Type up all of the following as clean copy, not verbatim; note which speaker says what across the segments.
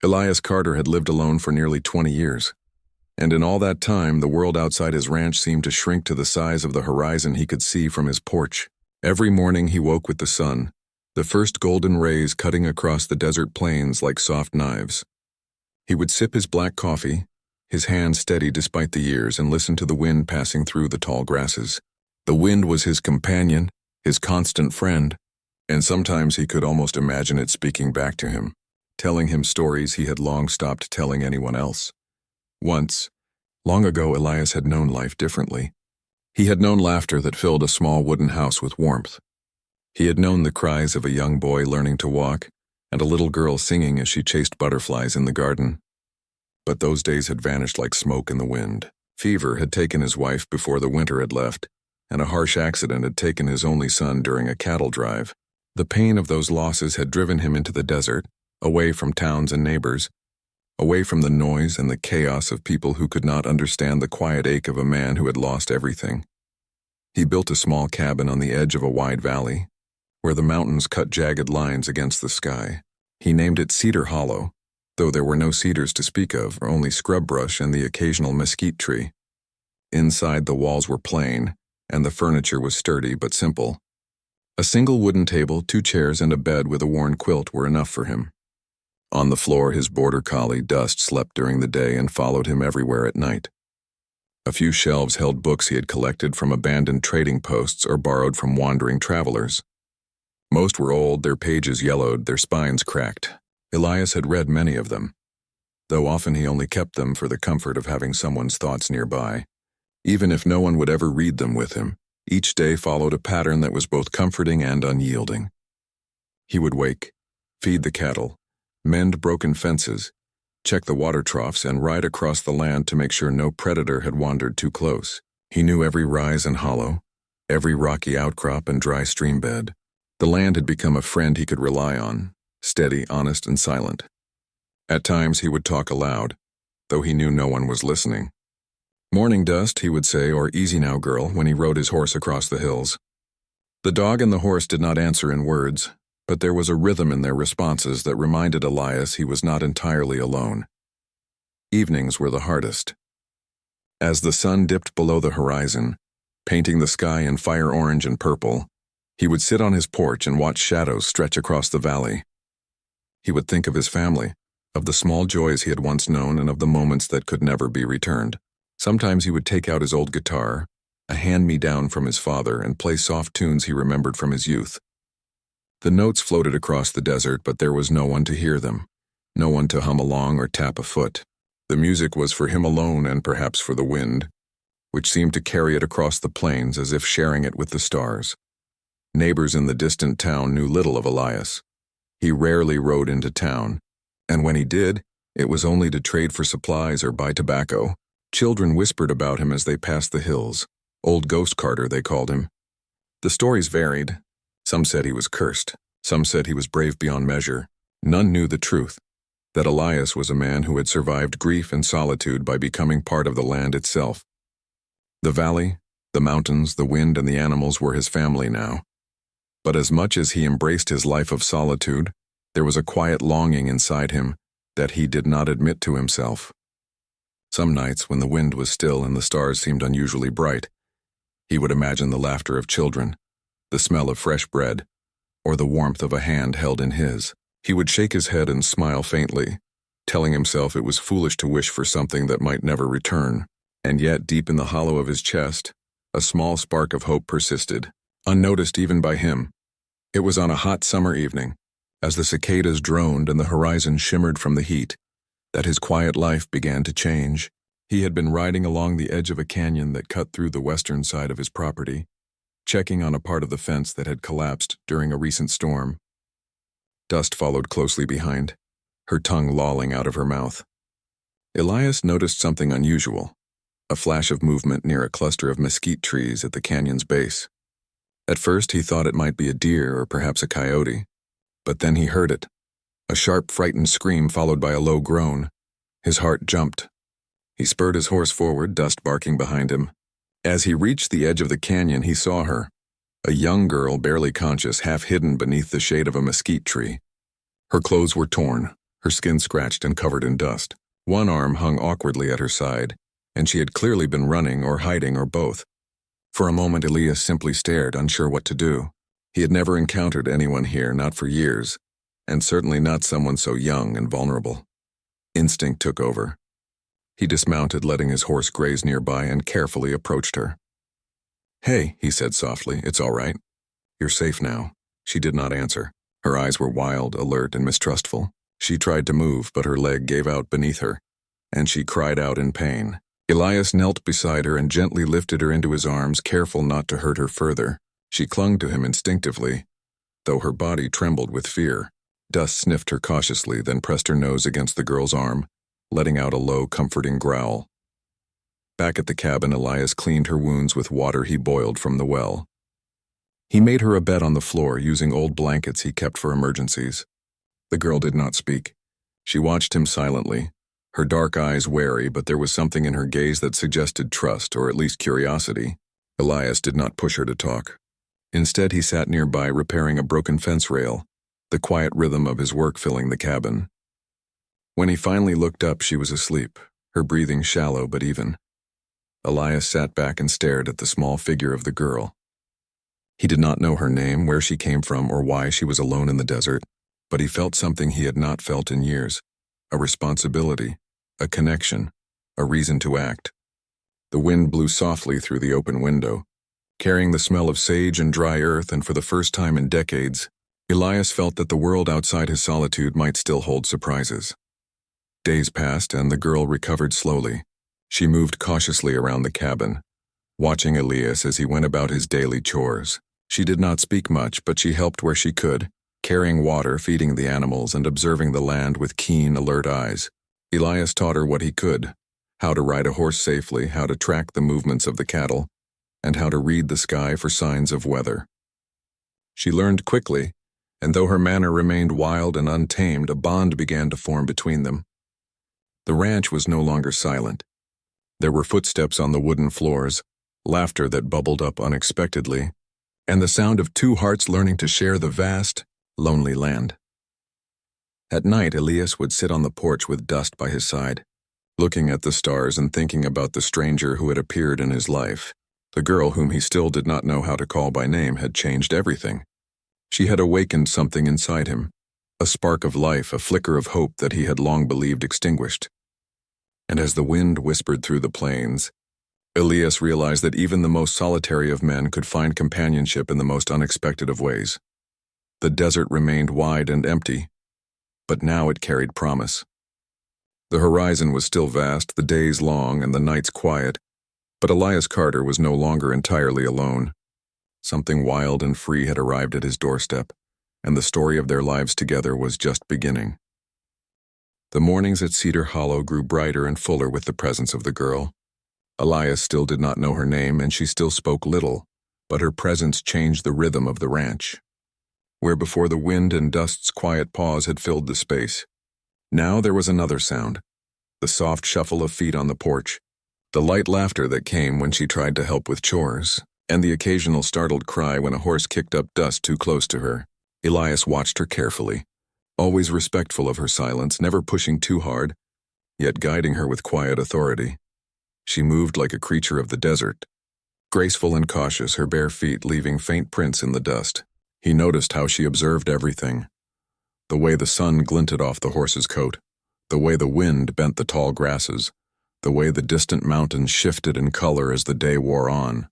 Speaker 1: Elias Carter had lived alone for nearly 20 years. And in all that time, the world outside his ranch seemed to shrink to the size of the horizon he could see from his porch. Every morning he woke with the sun, the first golden rays cutting across the desert plains like soft knives. He would sip his black coffee, his hand steady despite the years, and listen to the wind passing through the tall grasses. The wind was his companion, his constant friend, and sometimes he could almost imagine it speaking back to him, telling him stories he had long stopped telling anyone else. Once, long ago, Elias had known life differently. He had known laughter that filled a small wooden house with warmth. He had known the cries of a young boy learning to walk and a little girl singing as she chased butterflies in the garden. But those days had vanished like smoke in the wind. Fever had taken his wife before the winter had left, and a harsh accident had taken his only son during a cattle drive. The pain of those losses had driven him into the desert, away from towns and neighbors, away from the noise and the chaos of people who could not understand the quiet ache of a man who had lost everything. He built a small cabin on the edge of a wide valley, where the mountains cut jagged lines against the sky. He named it Cedar Hollow, though there were no cedars to speak of, only scrub brush and the occasional mesquite tree. Inside, the walls were plain, and the furniture was sturdy but simple. A single wooden table, 2 chairs, and a bed with a worn quilt were enough for him. On the floor, his border collie, Dust, slept during the day and followed him everywhere at night. A few shelves held books he had collected from abandoned trading posts or borrowed from wandering travelers. Most were old, their pages yellowed, their spines cracked. Elias had read many of them, though often he only kept them for the comfort of having someone's thoughts nearby. Even if no one would ever read them with him, each day followed a pattern that was both comforting and unyielding. He would wake, feed the cattle, mend broken fences, check the water troughs, and ride across the land to make sure no predator had wandered too close. He knew every rise and hollow, every rocky outcrop and dry stream bed. The land had become a friend he could rely on, steady, honest, and silent. At times he would talk aloud, though he knew no one was listening. "Morning, Dust," he would say, or "Easy now, girl," when he rode his horse across the hills. The dog and the horse did not answer in words, but there was a rhythm in their responses that reminded Elias he was not entirely alone. Evenings were the hardest. As the sun dipped below the horizon, painting the sky in fire orange and purple, he would sit on his porch and watch shadows stretch across the valley. He would think of his family, of the small joys he had once known, and of the moments that could never be returned. Sometimes he would take out his old guitar, a hand-me-down from his father, and play soft tunes he remembered from his youth. The notes floated across the desert, but there was no one to hear them, no one to hum along or tap a foot. The music was for him alone and perhaps for the wind, which seemed to carry it across the plains as if sharing it with the stars. Neighbors in the distant town knew little of Elias. He rarely rode into town, and when he did, it was only to trade for supplies or buy tobacco. Children whispered about him as they passed the hills. Old Ghost Carter, they called him. The stories varied. Some said he was cursed. Some said he was brave beyond measure. None knew the truth, that Elias was a man who had survived grief and solitude by becoming part of the land itself. The valley, the mountains, the wind, and the animals were his family now. But as much as he embraced his life of solitude, there was a quiet longing inside him that he did not admit to himself. Some nights, when the wind was still and the stars seemed unusually bright, he would imagine the laughter of children, the smell of fresh bread, or the warmth of a hand held in his. He would shake his head and smile faintly, telling himself it was foolish to wish for something that might never return. And yet, deep in the hollow of his chest, a small spark of hope persisted, unnoticed even by him. It was on a hot summer evening, as the cicadas droned and the horizon shimmered from the heat, that his quiet life began to change. He had been riding along the edge of a canyon that cut through the western side of his property, checking on a part of the fence that had collapsed during a recent storm. Dust followed closely behind, her tongue lolling out of her mouth. Elias noticed something unusual, a flash of movement near a cluster of mesquite trees at the canyon's base. At first he thought it might be a deer or perhaps a coyote, but then he heard it, a sharp, frightened scream followed by a low groan. His heart jumped. He spurred his horse forward, Dust barking behind him. As he reached the edge of the canyon, he saw her, a young girl barely conscious, half hidden beneath the shade of a mesquite tree. Her clothes were torn, her skin scratched and covered in dust. One arm hung awkwardly at her side, and she had clearly been running or hiding or both. For a moment, Elias simply stared, unsure what to do. He had never encountered anyone here, not for years, and certainly not someone so young and vulnerable. Instinct took over. He dismounted, letting his horse graze nearby, and carefully approached her. "Hey," he said softly, "it's all right. You're safe now." She did not answer. Her eyes were wild, alert, and mistrustful. She tried to move, but her leg gave out beneath her, and she cried out in pain. Elias knelt beside her and gently lifted her into his arms, careful not to hurt her further. She clung to him instinctively, though her body trembled with fear. Dust sniffed her cautiously, then pressed her nose against the girl's arm, letting out a low, comforting growl. Back at the cabin, Elias cleaned her wounds with water he boiled from the well. He made her a bed on the floor, using old blankets he kept for emergencies. The girl did not speak. She watched him silently, her dark eyes wary, but there was something in her gaze that suggested trust, or at least curiosity. Elias did not push her to talk. Instead, he sat nearby, repairing a broken fence rail, the quiet rhythm of his work filling the cabin. When he finally looked up, she was asleep, her breathing shallow but even. Elias sat back and stared at the small figure of the girl. He did not know her name, where she came from, or why she was alone in the desert, but he felt something he had not felt in years, a responsibility, a connection, a reason to act. The wind blew softly through the open window, carrying the smell of sage and dry earth, and for the first time in decades, Elias felt that the world outside his solitude might still hold surprises. Days passed, and the girl recovered slowly. She moved cautiously around the cabin, watching Elias as he went about his daily chores. She did not speak much, but she helped where she could, carrying water, feeding the animals, and observing the land with keen, alert eyes. Elias taught her what he could: how to ride a horse safely, how to track the movements of the cattle, and how to read the sky for signs of weather. She learned quickly, and though her manner remained wild and untamed, a bond began to form between them. The ranch was no longer silent. There were footsteps on the wooden floors, laughter that bubbled up unexpectedly, and the sound of two hearts learning to share the vast, lonely land. At night, Elias would sit on the porch with Dust by his side, looking at the stars and thinking about the stranger who had appeared in his life. The girl whom he still did not know how to call by name had changed everything. She had awakened something inside him, a spark of life, a flicker of hope that he had long believed extinguished. And as the wind whispered through the plains, Elias realized that even the most solitary of men could find companionship in the most unexpected of ways. The desert remained wide and empty, but now it carried promise. The horizon was still vast, the days long and the nights quiet, but Elias Carter was no longer entirely alone. Something wild and free had arrived at his doorstep, and the story of their lives together was just beginning. The mornings at Cedar Hollow grew brighter and fuller with the presence of the girl. Elias still did not know her name, and she still spoke little, but her presence changed the rhythm of the ranch. Where before the wind and Dust's quiet pause had filled the space, now there was another sound, the soft shuffle of feet on the porch, the light laughter that came when she tried to help with chores, and the occasional startled cry when a horse kicked up dust too close to her. Elias watched her carefully, always respectful of her silence, never pushing too hard, yet guiding her with quiet authority. She moved like a creature of the desert, graceful and cautious, her bare feet leaving faint prints in the dust. He noticed how she observed everything: the way the sun glinted off the horse's coat, the way the wind bent the tall grasses, the way the distant mountains shifted in color as the day wore on.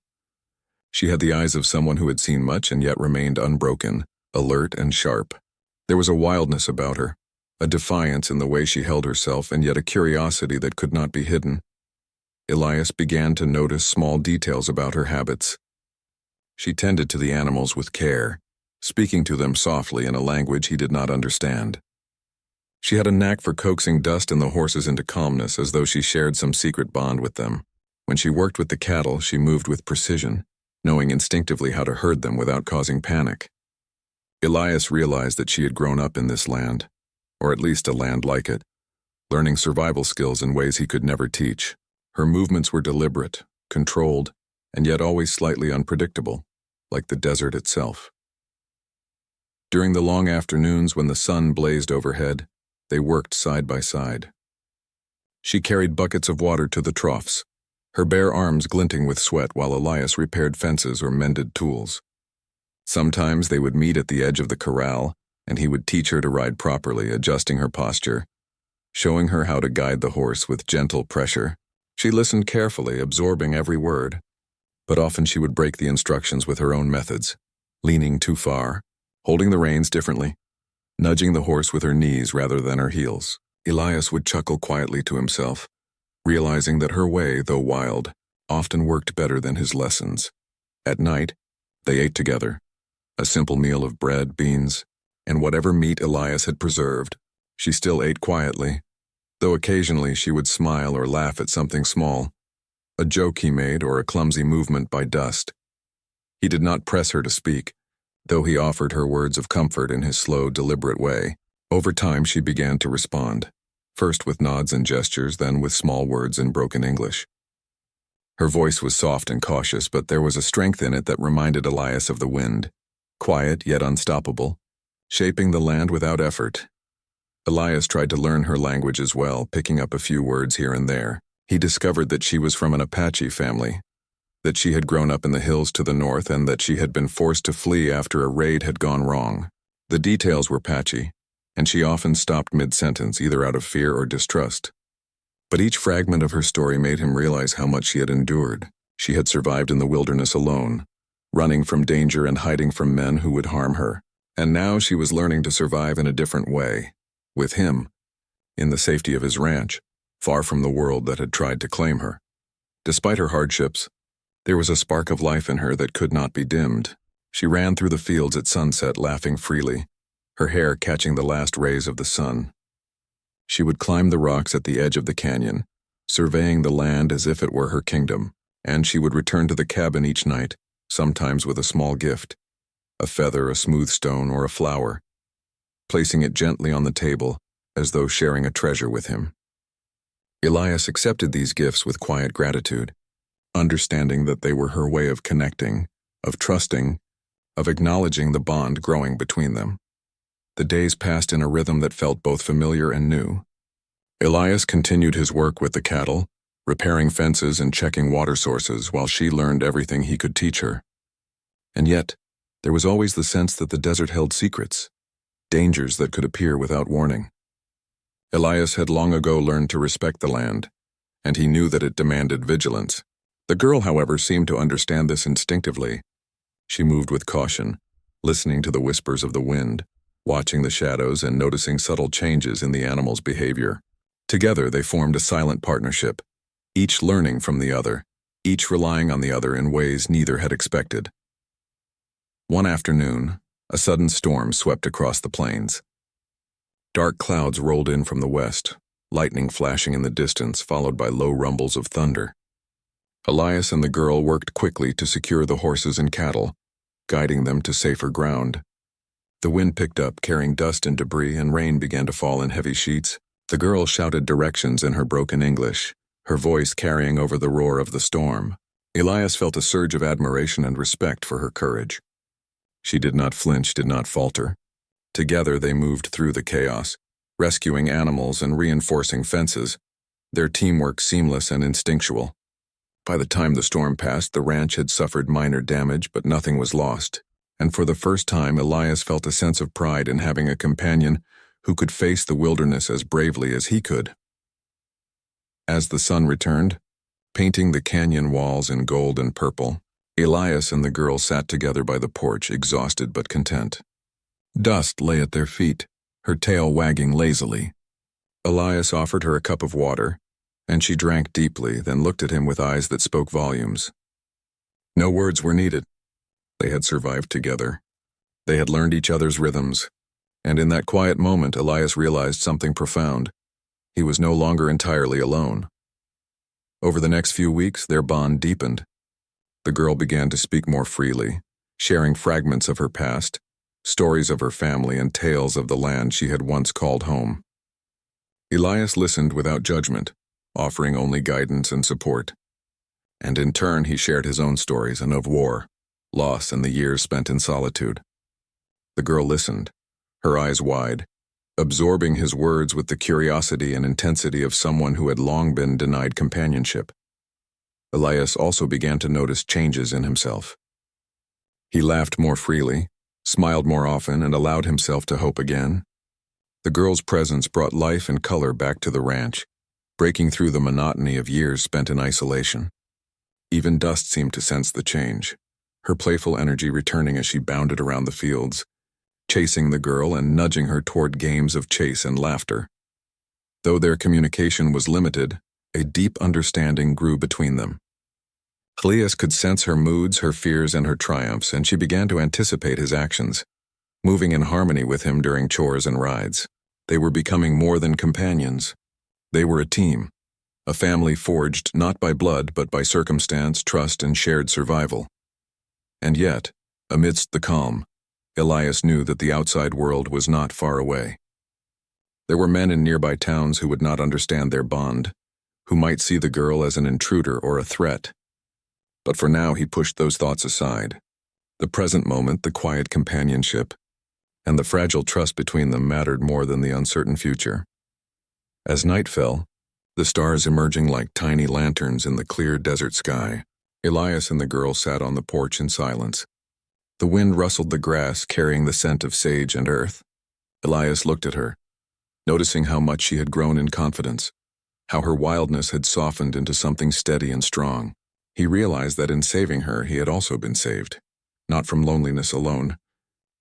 Speaker 1: She had the eyes of someone who had seen much and yet remained unbroken, alert and sharp. There was a wildness about her, a defiance in the way she held herself, and yet a curiosity that could not be hidden. Elias began to notice small details about her habits. She tended to the animals with care, speaking to them softly in a language he did not understand. She had a knack for coaxing Dust and the horses into calmness, as though she shared some secret bond with them. When she worked with the cattle, she moved with precision, knowing instinctively how to herd them without causing panic. Elias realized that she had grown up in this land, or at least a land like it, learning survival skills in ways he could never teach. Her movements were deliberate, controlled, and yet always slightly unpredictable, like the desert itself. During the long afternoons when the sun blazed overhead, They worked side by side. She carried buckets of water to the troughs, her bare arms glinting with sweat while Elias repaired fences or mended tools. Sometimes they would meet at the edge of the corral, and he would teach her to ride properly, adjusting her posture, showing her how to guide the horse with gentle pressure. She listened carefully, absorbing every word, but often she would break the instructions with her own methods, leaning too far, holding the reins differently, nudging the horse with her knees rather than her heels. Elias would chuckle quietly to himself, realizing that her way, though wild, often worked better than his lessons. At night, they ate together, a simple meal of bread, beans, and whatever meat Elias had preserved. She still ate quietly, though occasionally she would smile or laugh at something small, a joke he made or a clumsy movement by Dust. He did not press her to speak, though he offered her words of comfort in his slow, deliberate way. Over time she began to respond, first with nods and gestures, then with small words in broken English. Her voice was soft and cautious, but there was a strength in it that reminded Elias of the wind, quiet yet unstoppable, shaping the land without effort. Elias tried to learn her language as well, picking up a few words here and there. He discovered that she was from an Apache family, that she had grown up in the hills to the north, and that she had been forced to flee after a raid had gone wrong. The details were patchy, and she often stopped mid-sentence, either out of fear or distrust. But each fragment of her story made him realize how much she had endured. She had survived in the wilderness alone, running from danger and hiding from men who would harm her. And now she was learning to survive in a different way, with him, in the safety of his ranch, far from the world that had tried to claim her. Despite her hardships, there was a spark of life in her that could not be dimmed. She ran through the fields at sunset, laughing freely, her hair catching the last rays of the sun. She would climb the rocks at the edge of the canyon, surveying the land as if it were her kingdom, and she would return to the cabin each night, sometimes with a small gift, a feather, a smooth stone, or a flower, placing it gently on the table as though sharing a treasure with him. Elias accepted these gifts with quiet gratitude, understanding that they were her way of connecting, of trusting, of acknowledging the bond growing between them. The days passed in a rhythm that felt both familiar and new. Elias continued his work with the cattle, repairing fences and checking water sources, while she learned everything he could teach her. And yet, there was always the sense that the desert held secrets, dangers that could appear without warning. Elias had long ago learned to respect the land, and he knew that it demanded vigilance. The girl, however, seemed to understand this instinctively. She moved with caution, listening to the whispers of the wind, watching the shadows and noticing subtle changes in the animal's behavior. Together they formed a silent partnership, each learning from the other, each relying on the other in ways neither had expected. One afternoon, a sudden storm swept across the plains. Dark clouds rolled in from the west, lightning flashing in the distance, followed by low rumbles of thunder. Elias and the girl worked quickly to secure the horses and cattle, guiding them to safer ground. The wind picked up, carrying dust and debris, and rain began to fall in heavy sheets. The girl shouted directions in her broken English, her voice carrying over the roar of the storm. Elias felt a surge of admiration and respect for her courage. She did not flinch, did not falter. Together they moved through the chaos, rescuing animals and reinforcing fences, their teamwork seamless and instinctual. By the time the storm passed, the ranch had suffered minor damage, but nothing was lost. And for the first time, Elias felt a sense of pride in having a companion who could face the wilderness as bravely as he could. As the sun returned, painting the canyon walls in gold and purple, Elias and the girl sat together by the porch, exhausted but content. Dust lay at their feet, her tail wagging lazily. Elias offered her a cup of water, and she drank deeply, then looked at him with eyes that spoke volumes. No words were needed. They had survived together. They had learned each other's rhythms, and in that quiet moment Elias realized something profound. He was no longer entirely alone. Over the next few weeks, their bond deepened. The girl began to speak more freely, sharing fragments of her past, stories of her family, and tales of the land she had once called home. Elias listened without judgment, offering only guidance and support. And in turn he shared his own stories and of war, loss, and the years spent in solitude. The girl listened, her eyes wide, absorbing his words with the curiosity and intensity of someone who had long been denied companionship. Elias also began to notice changes in himself. He laughed more freely, smiled more often, and allowed himself to hope again. The girl's presence brought life and color back to the ranch, breaking through the monotony of years spent in isolation. Even Dust seemed to sense the change, her playful energy returning as she bounded around the fields, chasing the girl and nudging her toward games of chase and laughter. Though their communication was limited, a deep understanding grew between them. Elias could sense her moods, her fears, and her triumphs, and she began to anticipate his actions, moving in harmony with him during chores and rides. They were becoming more than companions. They were a team, a family forged not by blood but by circumstance, trust, and shared survival. And yet, amidst the calm, Elias knew that the outside world was not far away. There were men in nearby towns who would not understand their bond, who might see the girl as an intruder or a threat. But for now he pushed those thoughts aside. The present moment, the quiet companionship, and the fragile trust between them mattered more than the uncertain future. As night fell, the stars emerging like tiny lanterns in the clear desert sky, Elias and the girl sat on the porch in silence. The wind rustled the grass, carrying the scent of sage and earth. Elias looked at her, noticing how much she had grown in confidence, how her wildness had softened into something steady and strong. He realized that in saving her he had also been saved, not from loneliness alone,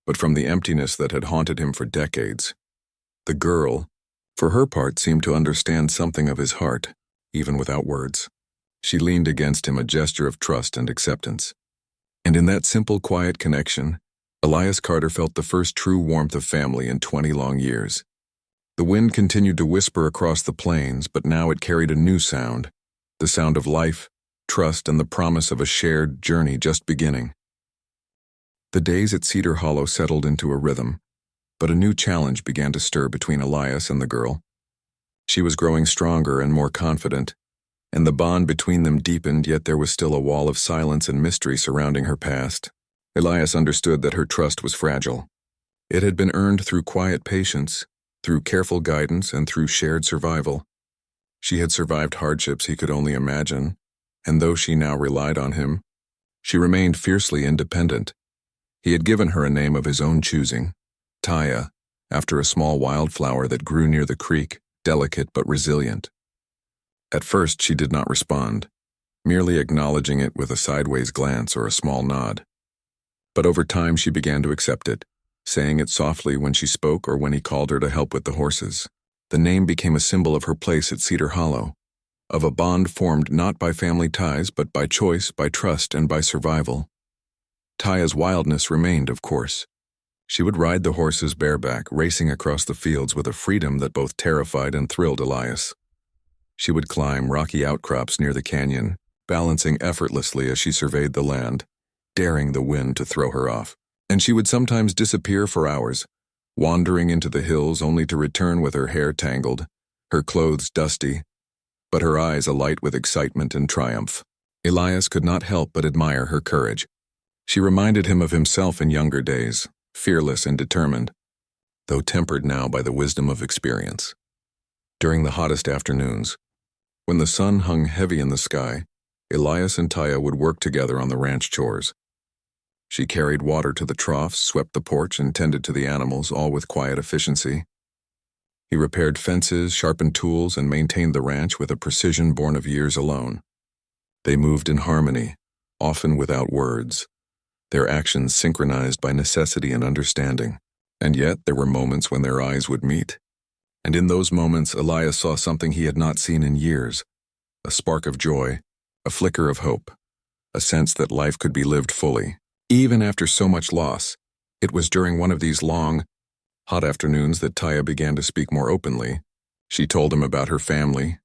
Speaker 1: but from the emptiness that had haunted him for decades. The girl, for her part, seemed to understand something of his heart, even without words. She leaned against him, a gesture of trust and acceptance. And in that simple, quiet connection, Elias Carter felt the first true warmth of family in 20 long years. The wind continued to whisper across the plains, but now it carried a new sound, the sound of life, trust, and the promise of a shared journey just beginning. The days at Cedar Hollow settled into a rhythm, but a new challenge began to stir between Elias and the girl. She was growing stronger and more confident, and the bond between them deepened, yet there was still a wall of silence and mystery surrounding her past. Elias understood that her trust was fragile. It had been earned through quiet patience, through careful guidance, and through shared survival. She had survived hardships he could only imagine, and though she now relied on him, she remained fiercely independent. He had given her a name of his own choosing, Taya, after a small wildflower that grew near the creek, delicate but resilient. At first she did not respond, merely acknowledging it with a sideways glance or a small nod. But over time she began to accept it, saying it softly when she spoke or when he called her to help with the horses. The name became a symbol of her place at Cedar Hollow, of a bond formed not by family ties but by choice, by trust, and by survival. Taya's wildness remained, of course. She would ride the horses bareback, racing across the fields with a freedom that both terrified and thrilled Elias. She would climb rocky outcrops near the canyon, balancing effortlessly as she surveyed the land, daring the wind to throw her off. And she would sometimes disappear for hours, wandering into the hills only to return with her hair tangled, her clothes dusty, but her eyes alight with excitement and triumph. Elias could not help but admire her courage. She reminded him of himself in younger days, fearless and determined, though tempered now by the wisdom of experience. During the hottest afternoons, when the sun hung heavy in the sky, Elias and Taya would work together on the ranch chores. She carried water to the troughs, swept the porch, and tended to the animals, all with quiet efficiency. He repaired fences, sharpened tools, and maintained the ranch with a precision born of years alone. They moved in harmony, often without words, their actions synchronized by necessity and understanding. And yet there were moments when their eyes would meet. And in those moments Elias saw something he had not seen in years, a spark of joy, a flicker of hope, a sense that life could be lived fully, even after so much loss. It was during one of these long, hot afternoons that Taya began to speak more openly. She told him about her family,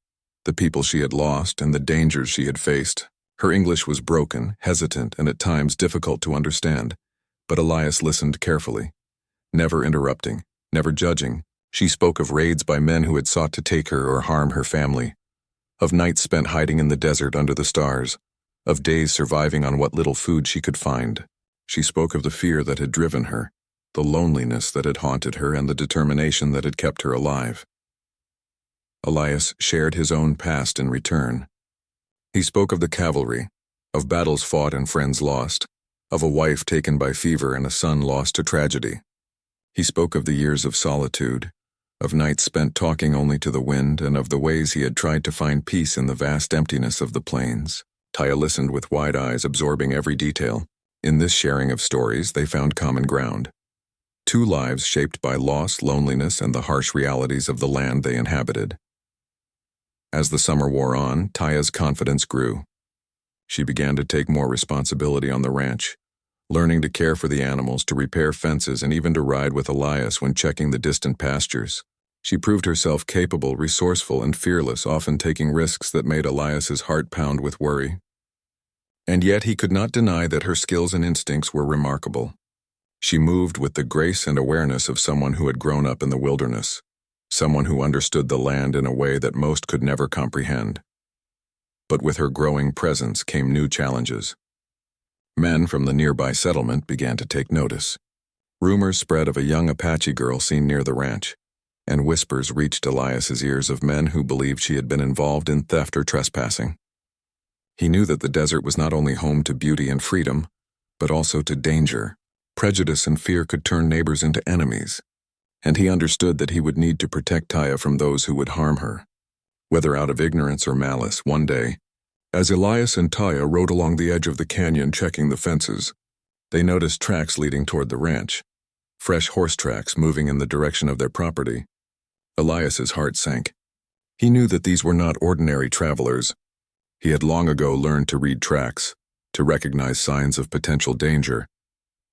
Speaker 1: the people she had lost, and the dangers she had faced. Her English was broken, hesitant, and at times difficult to understand, but Elias listened carefully, never interrupting, never judging. She spoke of raids by men who had sought to take her or harm her family, of nights spent hiding in the desert under the stars, of days surviving on what little food she could find. She spoke of the fear that had driven her, the loneliness that had haunted her and the determination that had kept her alive. Elias shared his own past in return. He spoke of the cavalry, of battles fought and friends lost, of a wife taken by fever and a son lost to tragedy. He spoke of the years of solitude, of nights spent talking only to the wind, and of the ways he had tried to find peace in the vast emptiness of the plains. Taya listened with wide eyes, absorbing every detail. In this sharing of stories, they found common ground. Two lives shaped by loss, loneliness, and the harsh realities of the land they inhabited. As the summer wore on, Taya's confidence grew. She began to take more responsibility on the ranch, learning to care for the animals, to repair fences, and even to ride with Elias when checking the distant pastures. She proved herself capable, resourceful, and fearless, often taking risks that made Elias's heart pound with worry. And yet he could not deny that her skills and instincts were remarkable. She moved with the grace and awareness of someone who had grown up in the wilderness, someone who understood the land in a way that most could never comprehend. But with her growing presence came new challenges. Men from the nearby settlement began to take notice. Rumors spread of a young Apache girl seen near the ranch, and whispers reached Elias's ears of men who believed she had been involved in theft or trespassing. He knew that the desert was not only home to beauty and freedom, but also to danger. Prejudice and fear could turn neighbors into enemies, and he understood that he would need to protect Taya from those who would harm her. Whether out of ignorance or malice, one day, as Elias and Taya rode along the edge of the canyon checking the fences, they noticed tracks leading toward the ranch, fresh horse tracks moving in the direction of their property. Elias's heart sank. He knew that these were not ordinary travelers. He had long ago learned to read tracks, to recognize signs of potential danger,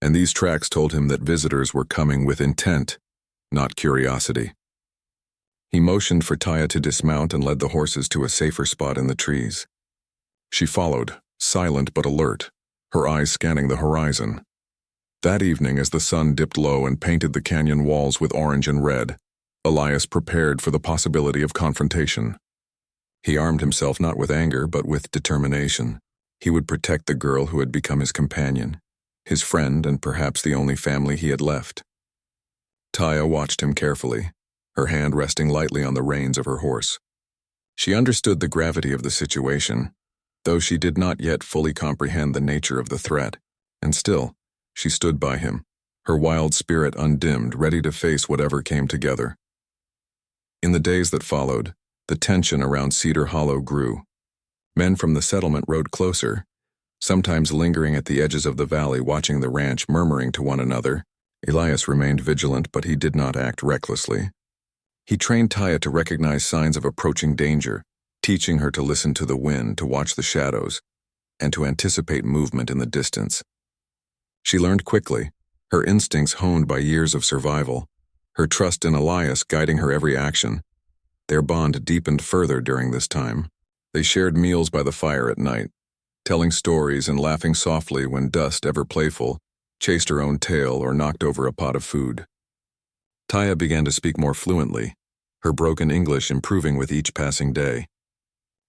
Speaker 1: and these tracks told him that visitors were coming with intent, not curiosity. He motioned for Taya to dismount and led the horses to a safer spot in the trees. She followed, silent but alert, her eyes scanning the horizon. That evening, as the sun dipped low and painted the canyon walls with orange and red, Elias prepared for the possibility of confrontation. He armed himself not with anger but with determination. He would protect the girl who had become his companion, his friend, and perhaps the only family he had left. Taya watched him carefully, her hand resting lightly on the reins of her horse. She understood the gravity of the situation, though she did not yet fully comprehend the nature of the threat, and still, she stood by him, her wild spirit undimmed, ready to face whatever came together. In the days that followed, the tension around Cedar Hollow grew. Men from the settlement rode closer, sometimes lingering at the edges of the valley watching the ranch, murmuring to one another. Elias remained vigilant, but he did not act recklessly. He trained Taya to recognize signs of approaching danger, teaching her to listen to the wind, to watch the shadows, and to anticipate movement in the distance. She learned quickly, her instincts honed by years of survival, her trust in Elias guiding her every action. Their bond deepened further during this time. They shared meals by the fire at night, telling stories and laughing softly when Dust, ever playful, chased her own tail or knocked over a pot of food. Taya began to speak more fluently, her broken English improving with each passing day.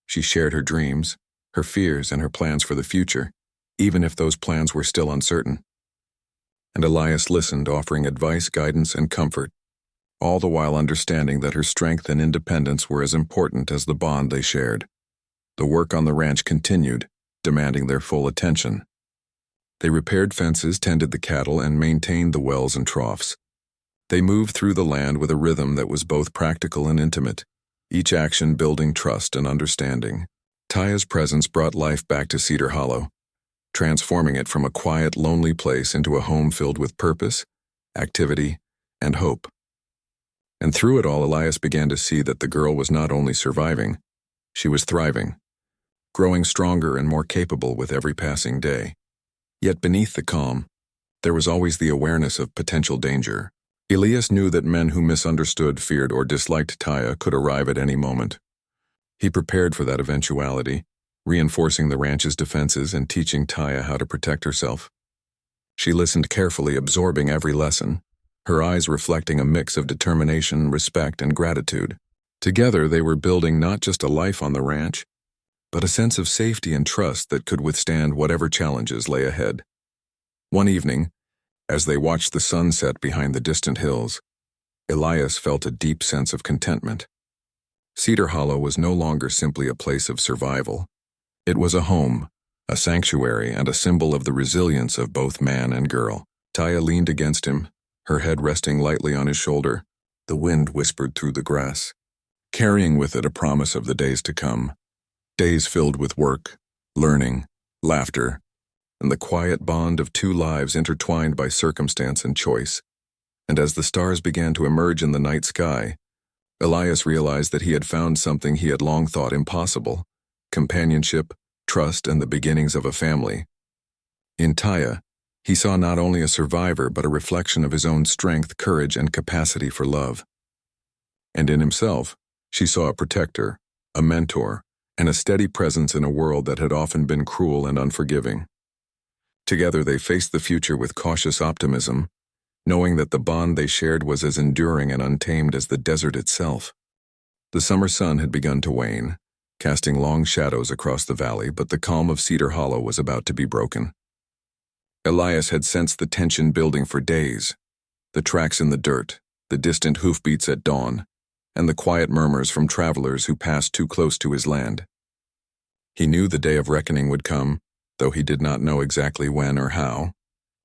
Speaker 1: She shared her dreams, her fears, and her plans for the future, even if those plans were still uncertain. And Elias listened, offering advice, guidance, and comfort, all the while understanding that her strength and independence were as important as the bond they shared. The work on the ranch continued, demanding their full attention. They repaired fences, tended the cattle, and maintained the wells and troughs. They moved through the land with a rhythm that was both practical and intimate, each action building trust and understanding. Taya's presence brought life back to Cedar Hollow, transforming it from a quiet, lonely place into a home filled with purpose, activity, and hope. And through it all, Elias began to see that the girl was not only surviving, she was thriving, growing stronger and more capable with every passing day. Yet beneath the calm, there was always the awareness of potential danger. Elias knew that men who misunderstood, feared, or disliked Taya could arrive at any moment. He prepared for that eventuality, reinforcing the ranch's defenses and teaching Taya how to protect herself. She listened carefully, absorbing every lesson, her eyes reflecting a mix of determination, respect, and gratitude. Together, they were building not just a life on the ranch, but a sense of safety and trust that could withstand whatever challenges lay ahead. One evening, As they watched the sun set behind the distant hills, Elias felt a deep sense of contentment. Cedar Hollow was no longer simply a place of survival. It was a home, a sanctuary, and a symbol of the resilience of both man and girl. Taya leaned against him, her head resting lightly on his shoulder. The wind whispered through the grass, carrying with it a promise of the days to come. Days filled with work, learning, laughter, and the quiet bond of two lives intertwined by circumstance and choice. And as the stars began to emerge in the night sky, Elias realized that he had found something he had long thought impossible: companionship, trust, and the beginnings of a family. In Taya, he saw not only a survivor but a reflection of his own strength, courage, and capacity for love. And in himself, she saw a protector, a mentor, and a steady presence in a world that had often been cruel and unforgiving. Together they faced the future with cautious optimism, knowing that the bond they shared was as enduring and untamed as the desert itself. The summer sun had begun to wane, casting long shadows across the valley, but the calm of Cedar Hollow was about to be broken. Elias had sensed the tension building for days: the tracks in the dirt, the distant hoofbeats at dawn, and the quiet murmurs from travelers who passed too close to his land. He knew the day of reckoning would come, though he did not know exactly when or how.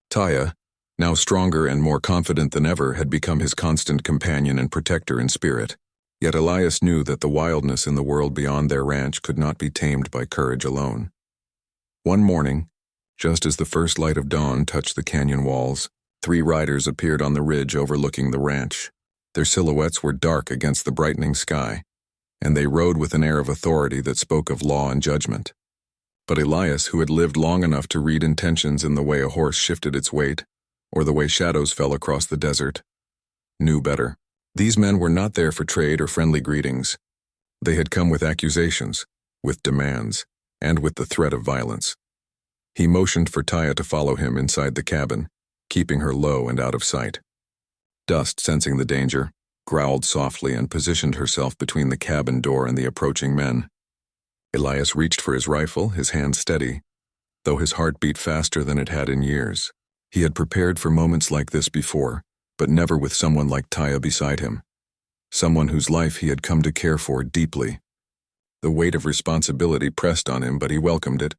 Speaker 1: Taya, now stronger and more confident than ever, had become his constant companion and protector in spirit. Yet Elias knew that the wildness in the world beyond their ranch could not be tamed by courage alone. One morning, just as the first light of dawn touched the canyon walls, 3 riders appeared on the ridge overlooking the ranch. Their silhouettes were dark against the brightening sky, and they rode with an air of authority that spoke of law and judgment. But Elias, who had lived long enough to read intentions in the way a horse shifted its weight, or the way shadows fell across the desert, knew better. These men were not there for trade or friendly greetings. They had come with accusations, with demands, and with the threat of violence. He motioned for Taya to follow him inside the cabin, keeping her low and out of sight. Dust, sensing the danger, growled softly and positioned herself between the cabin door and the approaching men. Elias reached for his rifle, his hand steady, though his heart beat faster than it had in years. He had prepared for moments like this before, but never with someone like Taya beside him, someone whose life he had come to care for deeply. The weight of responsibility pressed on him, but he welcomed it.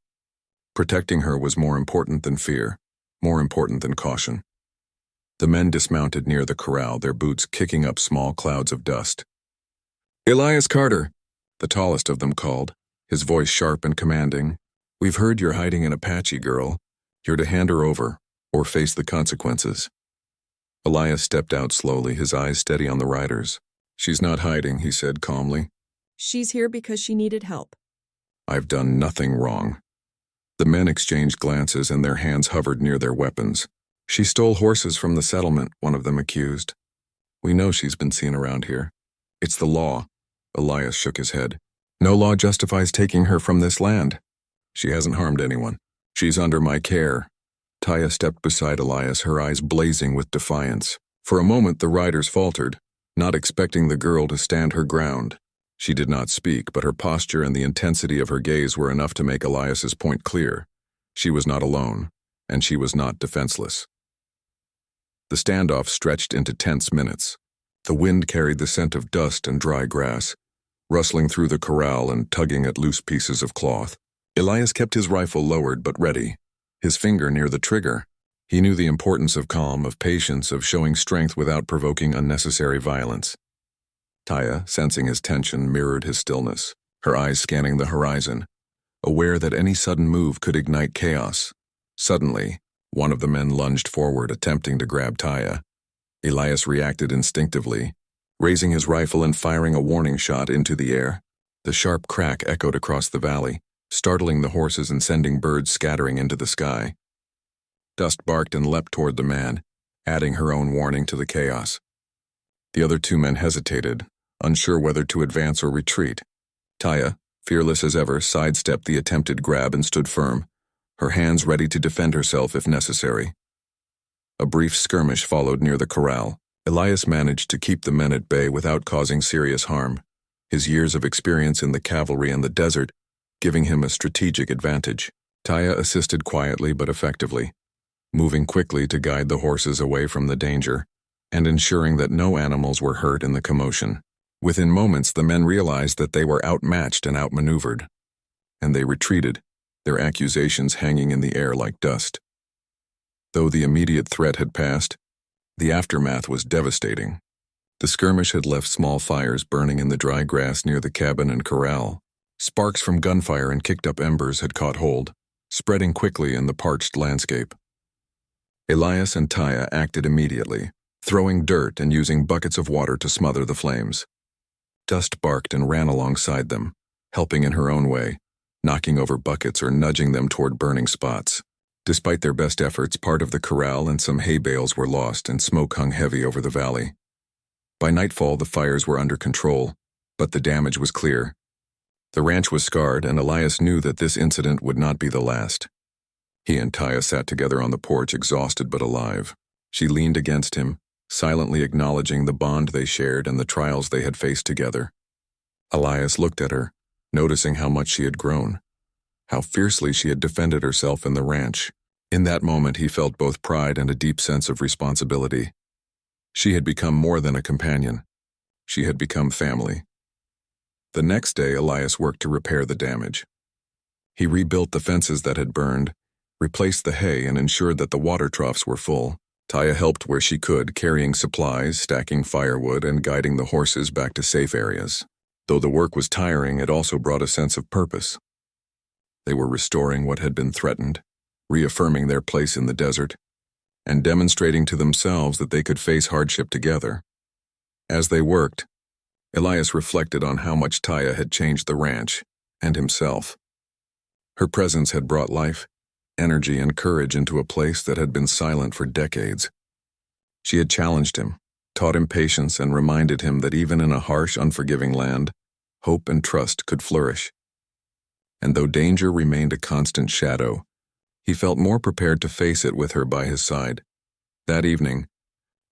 Speaker 1: Protecting her was more important than fear, more important than caution. The men dismounted near the corral, their boots kicking up small clouds of dust. "Elias Carter," the tallest of them called, his voice sharp and commanding. "We've heard you're hiding an Apache girl. You're to hand her over, or face the consequences." Elias stepped out slowly, his eyes steady on the riders. "She's not hiding," he said calmly.
Speaker 2: "She's here because she needed help."
Speaker 1: "I've done nothing wrong." The men exchanged glances and their hands hovered near their weapons. "She stole horses from the settlement," one of them accused. "We know she's been seen around here. It's the law." Elias shook his head. "No law justifies taking her from this land. She hasn't harmed anyone. She's under my care." Taya stepped beside Elias, her eyes blazing with defiance. For a moment the riders faltered, not expecting the girl to stand her ground. She did not speak, but her posture and the intensity of her gaze were enough to make Elias's point clear. She was not alone, and she was not defenseless. The standoff stretched into tense minutes. The wind carried the scent of dust and dry grass, rustling through the corral and tugging at loose pieces of cloth. Elias kept his rifle lowered but ready, his finger near the trigger. He knew the importance of calm, of patience, of showing strength without provoking unnecessary violence. Taya, sensing his tension, mirrored his stillness, her eyes scanning the horizon, aware that any sudden move could ignite chaos. Suddenly, one of the men lunged forward, attempting to grab Taya. Elias reacted instinctively, raising his rifle and firing a warning shot into the air. The sharp crack echoed across the valley, startling the horses and sending birds scattering into the sky. Dust barked and leapt toward the man, adding her own warning to the chaos. The other 2 men hesitated, unsure whether to advance or retreat. Taya, fearless as ever, sidestepped the attempted grab and stood firm, her hands ready to defend herself if necessary. A brief skirmish followed near the corral. Elias managed to keep the men at bay without causing serious harm, his years of experience in the cavalry and the desert giving him a strategic advantage. Taya assisted quietly but effectively, moving quickly to guide the horses away from the danger, and ensuring that no animals were hurt in the commotion. Within moments, the men realized that they were outmatched and outmaneuvered, and they retreated, their accusations hanging in the air like dust. Though the immediate threat had passed, the aftermath was devastating. The skirmish had left small fires burning in the dry grass near the cabin and corral. Sparks from gunfire and kicked-up embers had caught hold, spreading quickly in the parched landscape. Elias and Taya acted immediately, throwing dirt and using buckets of water to smother the flames. Dust barked and ran alongside them, helping in her own way, knocking over buckets or nudging them toward burning spots. Despite their best efforts, part of the corral and some hay bales were lost and smoke hung heavy over the valley. By nightfall, the fires were under control, but the damage was clear. The ranch was scarred, and Elias knew that this incident would not be the last. He and Taya sat together on the porch, exhausted but alive. She leaned against him, silently acknowledging the bond they shared and the trials they had faced together. Elias looked at her, noticing how much she had grown, how fiercely she had defended herself in the ranch. In that moment, he felt both pride and a deep sense of responsibility. She had become more than a companion. She had become family. The next day, Elias worked to repair the damage. He rebuilt the fences that had burned, replaced the hay, and ensured that the water troughs were full. Taya helped where she could, carrying supplies, stacking firewood, and guiding the horses back to safe areas. Though the work was tiring, it also brought a sense of purpose. They were restoring what had been threatened, reaffirming their place in the desert, and demonstrating to themselves that they could face hardship together. As they worked, Elias reflected on how much Taya had changed the ranch and himself. Her presence had brought life, energy, and courage into a place that had been silent for decades. She had challenged him, taught him patience, and reminded him that even in a harsh, unforgiving land, hope and trust could flourish. And though danger remained a constant shadow, he felt more prepared to face it with her by his side. That evening,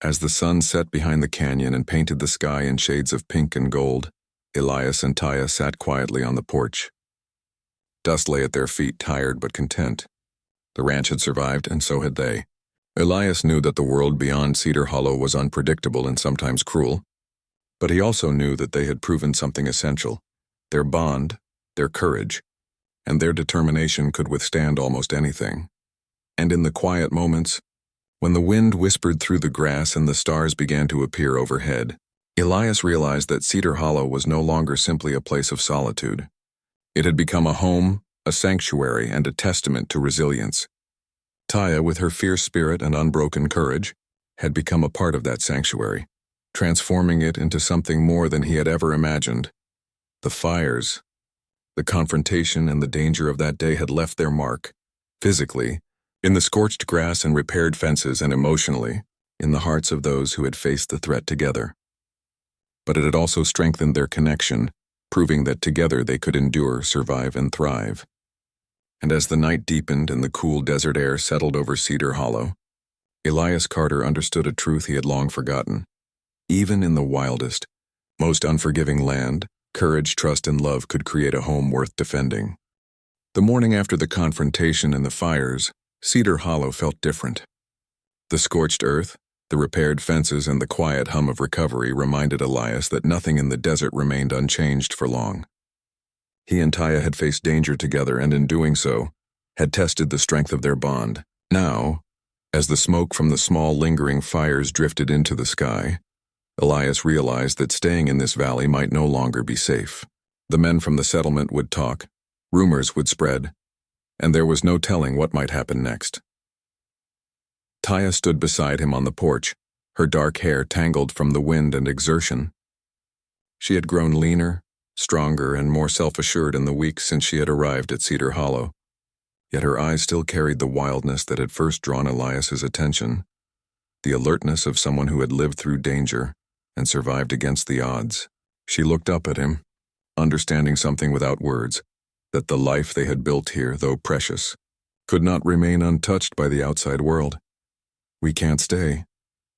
Speaker 1: as the sun set behind the canyon and painted the sky in shades of pink and gold, Elias and Taya sat quietly on the porch. Dust lay at their feet, tired but content. The ranch had survived, and so had they. Elias knew that the world beyond Cedar Hollow was unpredictable and sometimes cruel, but he also knew that they had proven something essential. Their bond, their courage, and their determination could withstand almost anything. And in the quiet moments, when the wind whispered through the grass and the stars began to appear overhead, Elias realized that Cedar Hollow was no longer simply a place of solitude. It had become a home, a sanctuary, and a testament to resilience. Taya, with her fierce spirit and unbroken courage, had become a part of that sanctuary, transforming it into something more than he had ever imagined. The fires, the confrontation, and the danger of that day had left their mark, physically, in the scorched grass and repaired fences, and emotionally, in the hearts of those who had faced the threat together. But it had also strengthened their connection, proving that together they could endure, survive, and thrive. And as the night deepened and the cool desert air settled over Cedar Hollow, Elias Carter understood a truth he had long forgotten. Even in the wildest, most unforgiving land, courage, trust, and love could create a home worth defending. The morning after the confrontation and the fires, Cedar Hollow felt different. The scorched earth, the repaired fences, and the quiet hum of recovery reminded Elias that nothing in the desert remained unchanged for long. He and Taya had faced danger together and in doing so, had tested the strength of their bond. Now, as the smoke from the small lingering fires drifted into the sky, Elias realized that staying in this valley might no longer be safe. The men from the settlement would talk, rumors would spread, and there was no telling what might happen next. Taya stood beside him on the porch, her dark hair tangled from the wind and exertion. She had grown leaner, stronger, and more self-assured in the weeks since she had arrived at Cedar Hollow. Yet her eyes still carried the wildness that had first drawn Elias's attention, the alertness of someone who had lived through danger and survived against the odds. She looked up at him, understanding something without words, that the life they had built here, though precious, could not remain untouched by the outside world. "We can't stay,"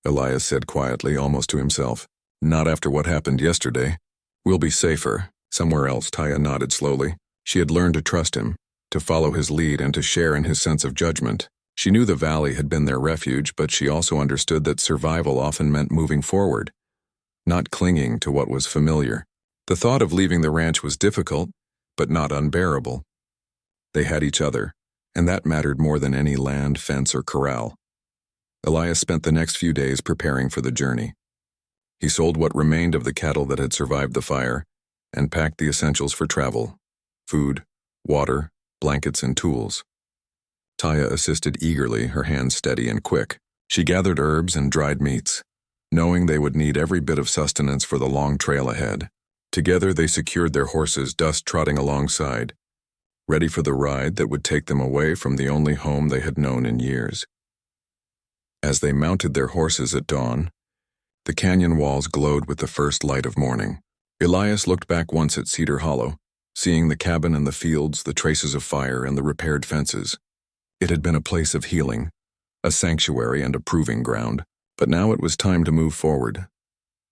Speaker 1: Elias said quietly, almost to himself. "Not after what happened yesterday. We'll be safer somewhere else." Taya nodded slowly. She had learned to trust him, to follow his lead, and to share in his sense of judgment. She knew the valley had been their refuge, but she also understood that survival often meant moving forward, not clinging to what was familiar. The thought of leaving the ranch was difficult, but not unbearable. They had each other, and that mattered more than any land, fence, or corral. Elias spent the next few days preparing for the journey. He sold what remained of the cattle that had survived the fire and packed the essentials for travel: food, water, blankets, and tools. Taya assisted eagerly, her hands steady and quick. She gathered herbs and dried meats, knowing they would need every bit of sustenance for the long trail ahead. Together they secured their horses, Dust trotting alongside, ready for the ride that would take them away from the only home they had known in years. As they mounted their horses at dawn, the canyon walls glowed with the first light of morning. Elias looked back once at Cedar Hollow, seeing the cabin and the fields, the traces of fire, and the repaired fences. It had been a place of healing, a sanctuary and a proving ground, but now it was time to move forward,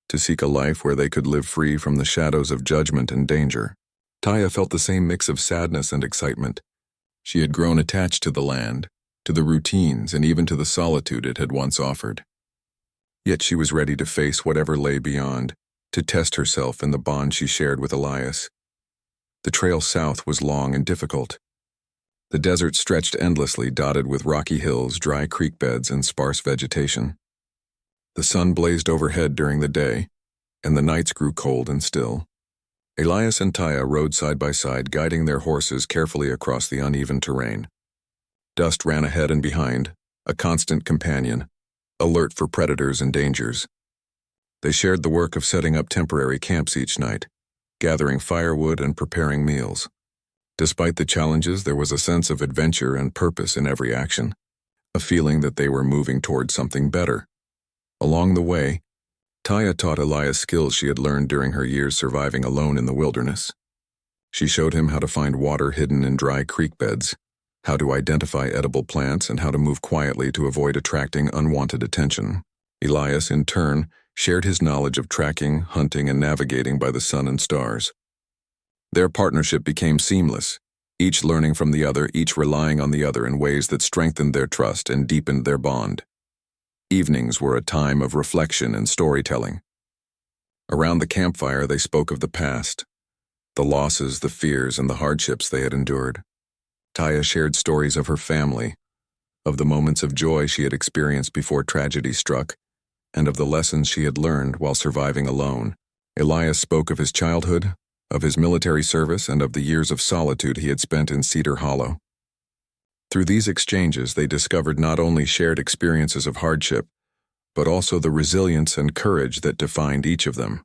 Speaker 1: to seek a life where they could live free from the shadows of judgment and danger. Taya felt the same mix of sadness and excitement. She had grown attached to the land, to the routines, and even to the solitude it had once offered. Yet she was ready to face whatever lay beyond, to test herself in the bond she shared with Elias. The trail south was long and difficult. The desert stretched endlessly, dotted with rocky hills, dry creek beds, and sparse vegetation. The sun blazed overhead during the day, and the nights grew cold and still. Elias and Taya rode side by side, guiding their horses carefully across the uneven terrain. Dust ran ahead and behind, a constant companion, alert for predators and dangers. They shared the work of setting up temporary camps each night, gathering firewood and preparing meals. Despite the challenges, there was a sense of adventure and purpose in every action, a feeling that they were moving toward something better. Along the way, Taya taught Elias skills she had learned during her years surviving alone in the wilderness. She showed him how to find water hidden in dry creek beds, how to identify edible plants, and how to move quietly to avoid attracting unwanted attention. Elias, in turn, shared his knowledge of tracking, hunting, and navigating by the sun and stars. Their partnership became seamless, each learning from the other, each relying on the other in ways that strengthened their trust and deepened their bond. Evenings were a time of reflection and storytelling. Around the campfire, they spoke of the past, the losses, the fears, and the hardships they had endured. Taya shared stories of her family, of the moments of joy she had experienced before tragedy struck, and of the lessons she had learned while surviving alone. Elias spoke of his childhood, of his military service, and of the years of solitude he had spent in Cedar Hollow. Through these exchanges, they discovered not only shared experiences of hardship, but also the resilience and courage that defined each of them.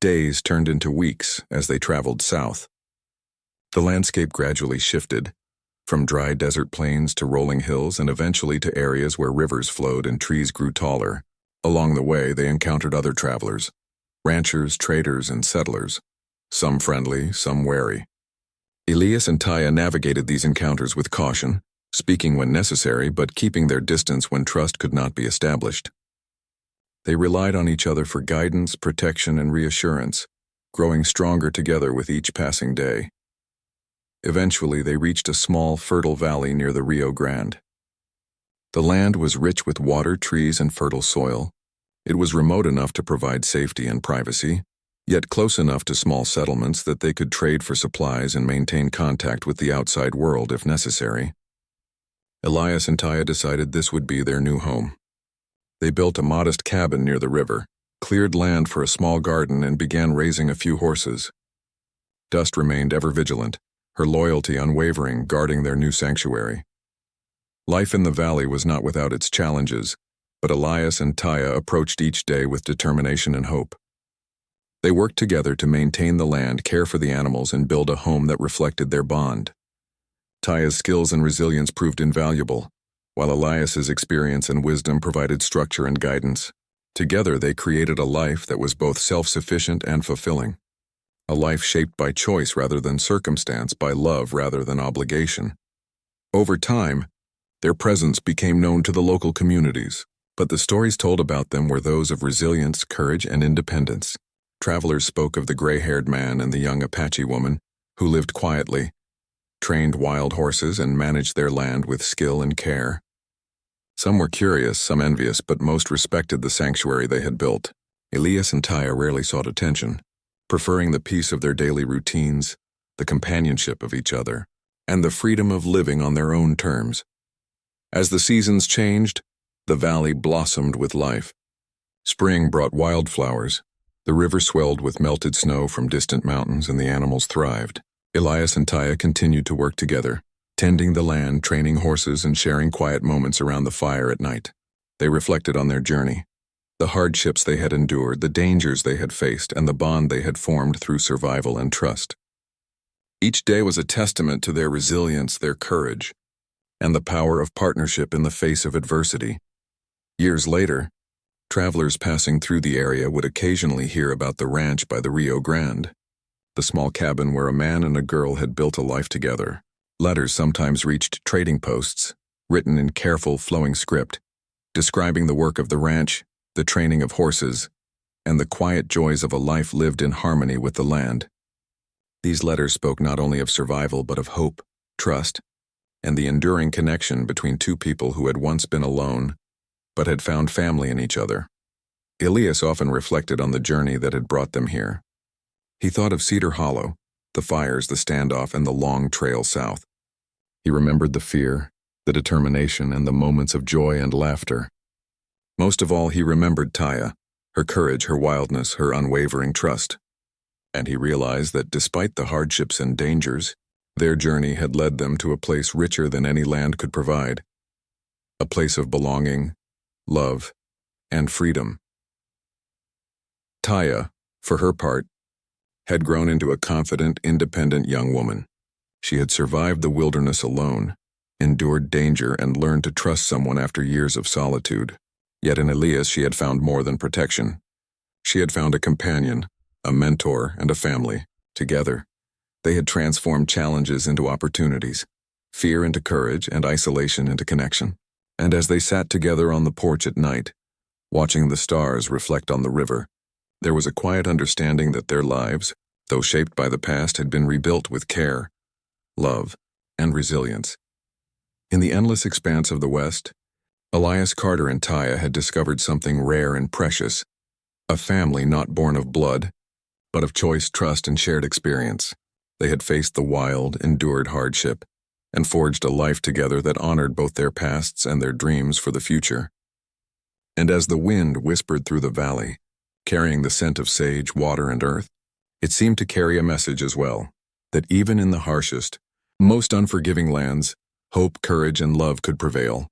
Speaker 1: Days turned into weeks as they traveled south. The landscape gradually shifted, from dry desert plains to rolling hills and eventually to areas where rivers flowed and trees grew taller. Along the way, they encountered other travelers, ranchers, traders, and settlers, some friendly, some wary. Elias and Taya navigated these encounters with caution, speaking when necessary but keeping their distance when trust could not be established. They relied on each other for guidance, protection, and reassurance, growing stronger together with each passing day. Eventually, they reached a small, fertile valley near the Rio Grande. The land was rich with water, trees, and fertile soil. It was remote enough to provide safety and privacy, yet close enough to small settlements that they could trade for supplies and maintain contact with the outside world if necessary. Elias and Taya decided this would be their new home. They built a modest cabin near the river, cleared land for a small garden, and began raising a few horses. Dust remained ever vigilant, her loyalty unwavering, guarding their new sanctuary. Life in the valley was not without its challenges, but Elias and Taya approached each day with determination and hope. They worked together to maintain the land, care for the animals, and build a home that reflected their bond. Taya's skills and resilience proved invaluable, while Elias's experience and wisdom provided structure and guidance. Together, they created a life that was both self-sufficient and fulfilling. A life shaped by choice rather than circumstance, by love rather than obligation. Over time, their presence became known to the local communities, but the stories told about them were those of resilience, courage, and independence. Travelers spoke of the gray-haired man and the young Apache woman, who lived quietly, trained wild horses, and managed their land with skill and care. Some were curious, some envious, but most respected the sanctuary they had built. Elias and Taya rarely sought attention, preferring the peace of their daily routines, the companionship of each other, and the freedom of living on their own terms. As the seasons changed, the valley blossomed with life. Spring brought wildflowers, the river swelled with melted snow from distant mountains, and the animals thrived. Elias and Taya continued to work together, tending the land, training horses, and sharing quiet moments around the fire at night. They reflected on their journey, the hardships they had endured, the dangers they had faced, and the bond they had formed through survival and trust. Each day was a testament to their resilience, their courage, and the power of partnership in the face of adversity. Years later, travelers passing through the area would occasionally hear about the ranch by the Rio Grande, the small cabin where a man and a girl had built a life together. Letters sometimes reached trading posts, written in careful, flowing script, describing the work of the ranch, the training of horses, and the quiet joys of a life lived in harmony with the land. These letters spoke not only of survival but of hope, trust, and the enduring connection between two people who had once been alone but had found family in each other. Elias often reflected on the journey that had brought them here. He thought of Cedar Hollow, the fires, the standoff, and the long trail south. He remembered the fear, the determination, and the moments of joy and laughter. Most of all, he remembered Taya, her courage, her wildness, her unwavering trust. And he realized that despite the hardships and dangers, their journey had led them to a place richer than any land could provide, a place of belonging, love, and freedom. Taya, for her part, had grown into a confident, independent young woman. She had survived the wilderness alone, endured danger, and learned to trust someone after years of solitude. Yet in Elias she had found more than protection. She had found a companion, a mentor, and a family. Together, they had transformed challenges into opportunities, fear into courage, and isolation into connection. And as they sat together on the porch at night, watching the stars reflect on the river, there was a quiet understanding that their lives, though shaped by the past, had been rebuilt with care, love, and resilience. In the endless expanse of the West, Elias Carter and Taya had discovered something rare and precious, a family not born of blood, but of choice, trust, and shared experience. They had faced the wild, endured hardship, and forged a life together that honored both their pasts and their dreams for the future. And as the wind whispered through the valley, carrying the scent of sage, water, and earth, it seemed to carry a message as well, that even in the harshest, most unforgiving lands, hope, courage, and love could prevail.